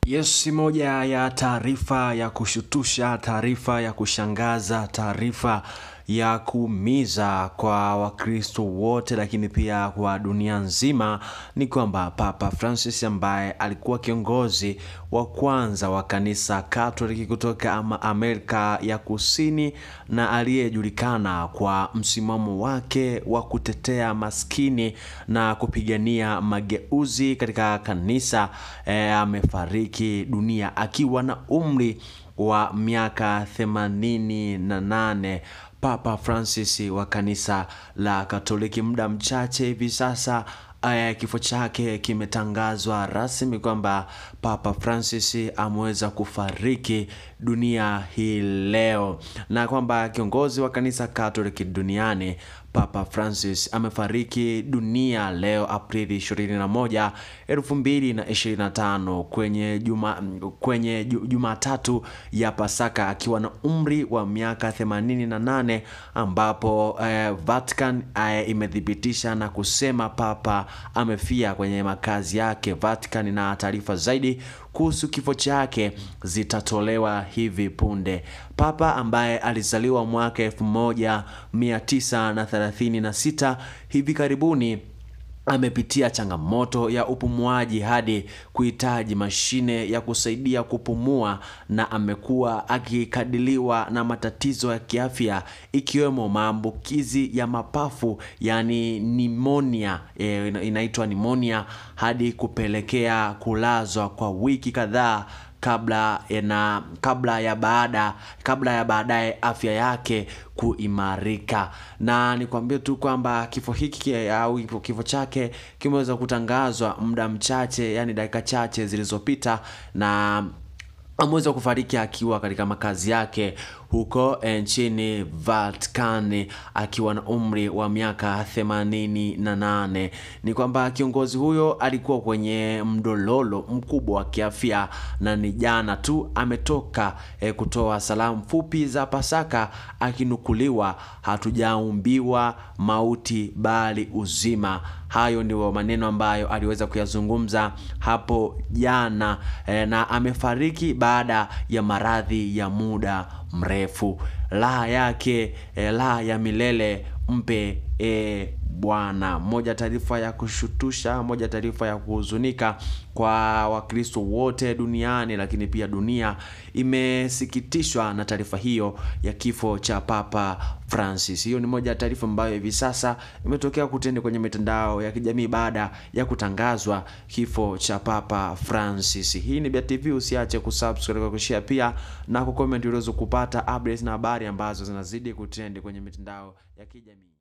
Yes, moja ya taarifa ya kushutusha, taarifa ya kushangaza, taarifa ya kuumiza kwa Wakristo wote, lakini pia kwa dunia nzima, ni kwamba Papa Francis ambaye alikuwa kiongozi wa kwanza wa kanisa Katoliki kutoka Amerika ya Kusini na aliyejulikana kwa msimamo wake wa kutetea maskini na kupigania mageuzi katika kanisa, amefariki dunia akiwa na umri wa miaka 88. Papa Francis wa kanisa la Katoliki. Muda mchache hivi sasa kifo chake kimetangazwa rasmi kwamba Papa Francis ameweza kufariki dunia hii leo, na kwamba kiongozi wa kanisa Katoliki duniani Papa Francis amefariki dunia leo Aprili 21, 2025 kwenye Jumatatu ya Pasaka akiwa na umri wa miaka 88, ambapo Vatican imethibitisha na kusema Papa amefia kwenye makazi yake Vatican, na taarifa zaidi kuhusu kifo chake zitatolewa hivi punde. Papa ambaye alizaliwa mwaka 1936 hivi karibuni amepitia changamoto ya upumuaji hadi kuhitaji mashine ya kusaidia kupumua, na amekuwa akikadiliwa na matatizo ya kiafya ikiwemo maambukizi ya mapafu, yani pneumonia, inaitwa pneumonia, hadi kupelekea kulazwa kwa wiki kadhaa kabla ya baadaye afya yake kuimarika. Na nikwambie tu kwamba kifo hiki au kifo chake kimeweza kutangazwa muda mchache, yani dakika chache zilizopita, na ameweza kufariki akiwa katika makazi yake huko nchini Vatican akiwa na umri wa miaka 88. Ni kwamba kiongozi huyo alikuwa kwenye mdololo mkubwa wa kiafya, na ni jana tu ametoka kutoa salamu fupi za Pasaka akinukuliwa, hatujaumbiwa mauti bali uzima. Hayo ndio maneno ambayo aliweza kuyazungumza hapo jana, na amefariki baada ya maradhi ya muda mrefu. Raha yake raha ya milele mpe Bwana. Moja taarifa ya kushutusha, moja taarifa ya kuhuzunika kwa Wakristo wote duniani, lakini pia dunia imesikitishwa na taarifa hiyo ya kifo cha Papa Francis. Hiyo ni moja taarifa ambayo hivi sasa imetokea kutende kwenye mitandao ya kijamii baada ya kutangazwa kifo cha Papa Francis. Hii ni BTV, usiache kusubscribe, kushare pia na kucomment ili uweze kupata updates na habari ambazo zinazidi kutende kwenye mitandao ya kijamii.